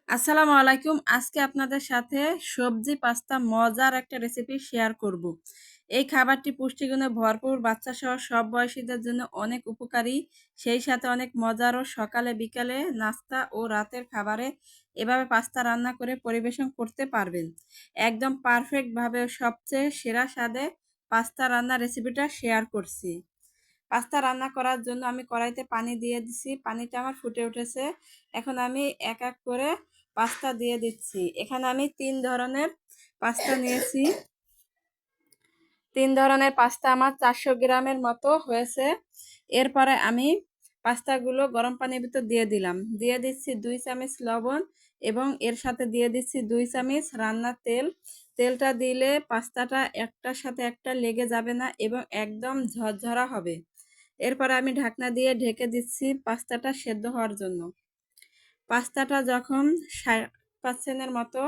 আসসালামু আলাইকুম। আজকে আপনাদের সাথে সবজি পাস্তা মজার একটা রেসিপি শেয়ার করব। এই খাবারটি পুষ্টিগুণে ভরপুর, বাচ্চা সহ সব বয়সীদের জন্য অনেক উপকারী, সেই সাথে অনেক মজারও। সকালে বিকালে নাস্তা ও রাতের খাবারে এভাবে পাস্তা রান্না করে পরিবেশন করতে পারবেন। একদম পারফেক্টভাবে সবচেয়ে সেরা স্বাদে পাস্তা রান্নার রেসিপিটা শেয়ার করছি। পাস্তা রান্না করার জন্য আমি কড়াইতে পানি দিয়ে দিছি। পানিটা আমার ফুটে উঠেছে। এখন আমি এক এক করে পাস্তা দিয়ে দিচ্ছি। এখানে আমি 3 ধরনের পাস্তা নিয়েছি। 3 ধরনের পাস্তা আমার 400 গ্রামের মতো হয়েছে। এরপরে আমি পাস্তাগুলো গরম পানির ভিতর দিয়ে দিলাম। দিয়ে দিচ্ছি 2 চামচ লবণ এবং এর সাথে দিয়ে দিচ্ছি 2 চামচ রান্নার তেল। তেলটা দিলে পাস্তাটা একটার সাথে একটা লেগে যাবে না এবং একদম ঝরঝরা হবে। এরপরে আমি ঢাকনা দিয়ে ঢেকে দিচ্ছি পাস্তাটা সেদ্ধ হওয়ার জন্য। পাস্তাটা যখন 60% মতো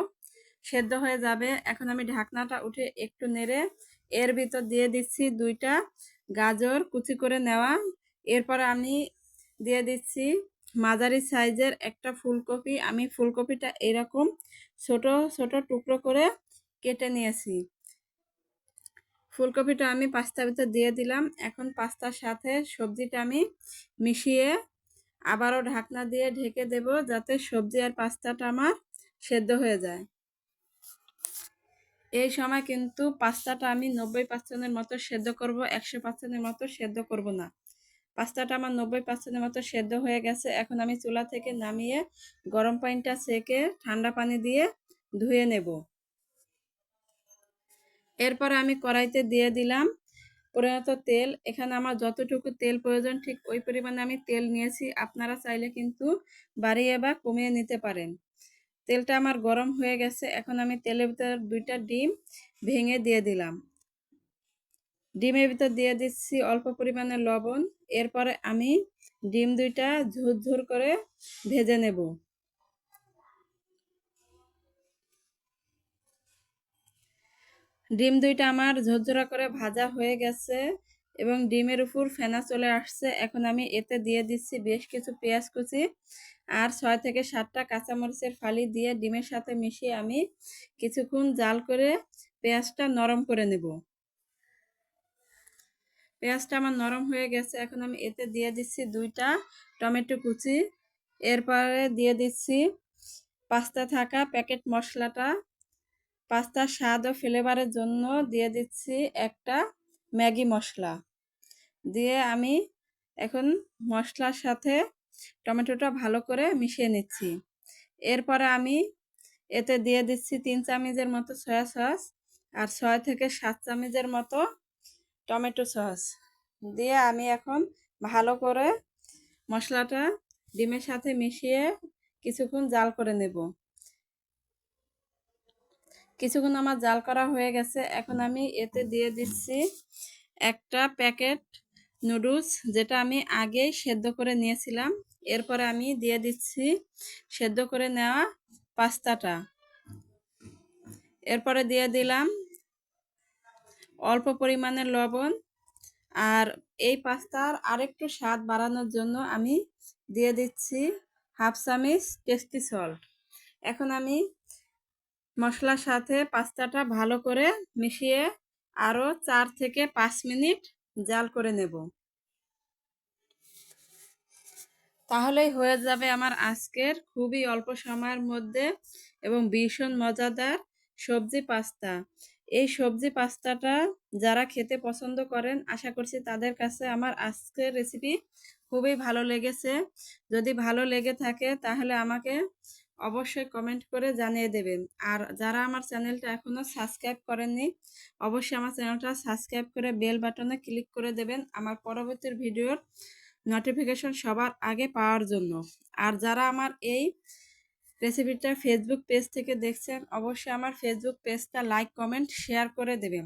সেদ্ধ হয়ে যাবে, এখন আমি ঢাকনাটা উঠে একটু নেড়ে এর ভিতর দিয়ে দিচ্ছি 2টা গাজর কুচি করে নেওয়া। এরপর আমি দিয়ে দিচ্ছি মাঝারি সাইজের একটা ফুলকপি। আমি ফুলকপিটা এরকম ছোট ছোট টুকরো করে কেটে নিয়েছি। ফুলকপিটা আমি পাস্তার ভিতর দিয়ে দিলাম। এখন পাস্তার সাথে সবজিটা আমি মিশিয়ে আবারও ঢাকনা দিয়ে ঢেকে দেব, যাতে সবজি আর পাস্তাটা আমার সেদ্ধ হয়ে যায়। এই সময় কিন্তু পাস্তাটা আমি 90% মতো সেদ্ধ করব, 100% মতো সেদ্ধ করব না। পাস্তাটা আমার 90% মতো সেদ্ধ হয়ে গেছে। এখন আমি চুলা থেকে নামিয়ে গরম পানিটা ছেঁকে ঠান্ডা পানি দিয়ে ধুয়ে নেব। এরপরে আমি কড়াইতে দিয়ে দিলাম পরিমাণ তেল। এখানে আমার যতটুকু তেল প্রয়োজন ঠিক ওই পরিমাণে আমি তেল নিয়েছি। আপনারা চাইলে কিন্তু বাড়িয়ে বা কমিয়ে নিতে পারেন। তেলটা আমার গরম হয়ে গেছে। এখন আমি তেলের ভিতর 2টা ডিম ভেঙে দিয়ে দিলাম। ডিমের ভিতর দিয়ে দিচ্ছি অল্প পরিমাণে লবণ। এরপরে আমি ডিম 2টা ঝুরঝুর করে ভেজে নেব। ডিম 2টা আমার ঝরঝরা করে ভাজা হয়ে গেছে এবং ডিমের উপর ফেনা চলে আসছে। এখন আমি এতে দিয়ে দিচ্ছি বেশ কিছু পেঁয়াজ কুচি আর 6 থেকে 7টা কাঁচামরিচের ফালি দিয়ে ডিমের সাথে মিশিয়ে আমি কিছুক্ষণ জাল করে পেঁয়াজটা নরম করে নেব। পেঁয়াজটা আমার নরম হয়ে গেছে। এখন আমি এতে দিয়ে দিচ্ছি 2টা টমেটো কুচি। এরপরে দিয়ে দিচ্ছি পাস্তা থাকা প্যাকেট মশলাটা। পাস্তার স্বাদ ও ফ্লেভারের জন্য দিয়ে দিচ্ছি একটা ম্যাগি মশলা। দিয়ে আমি এখন মশলার সাথে টমেটোটা ভালো করে মিশিয়ে নিচ্ছি। এরপরে আমি এতে দিয়ে দিচ্ছি 3 চামচের মতো সয়া সস আর 6 থেকে 7 চামচের মতো টমেটো সস। দিয়ে আমি এখন ভালো করে মশলাটা ডিমের সাথে মিশিয়ে কিছুক্ষণ জাল করে নেব। কিছুক্ষণ আমার জাল করা হয়ে গেছে। এখন আমি এতে দিয়ে দিচ্ছি একটা প্যাকেট নুডলস, যেটা আমি আগেই সেদ্ধ করে নিয়েছিলাম। এরপরে আমি দিয়ে দিচ্ছি সেদ্ধ করে নেওয়া পাস্তাটা। এরপরে দিয়ে দিলাম অল্প পরিমাণে লবণ। আর এই পাস্তার আরেকটু স্বাদ বাড়ানোর জন্য আমি দিয়ে দিচ্ছি হাফ চামচ টেস্টি সল্ট। এখন আমি মশলার সাথে পাস্তাটা ভালো করে মিশিয়ে আরও 4 থেকে 5 মিনিট জাল করে নেব। তাহলেই হয়ে যাবে আমার আজকের খুবই অল্প সময়ের মধ্যে এবং ভীষণ মজাদার সবজি পাস্তা। এই সবজি পাস্তাটা যারা খেতে পছন্দ করেন, আশা করছি তাদের কাছে আমার আজকের রেসিপি খুবই ভালো লেগেছে। যদি ভালো লেগে থাকে তাহলে আমাকে অবশ্যই কমেন্ট করে জানিয়ে দেবেন। আর যারা আমার চ্যানেলটা এখনও সাবস্ক্রাইব করেননি, অবশ্যই আমার চ্যানেলটা সাবস্ক্রাইব করে বেল বাটনে ক্লিক করে দেবেন আমার পরবর্তী ভিডিওর নোটিফিকেশন সবার আগে পাওয়ার জন্য। আর যারা আমার এই রেসিপিটা ফেসবুক পেজ থেকে দেখছেন, অবশ্যই আমার ফেসবুক পেজটা লাইক কমেন্ট শেয়ার করে দেবেন।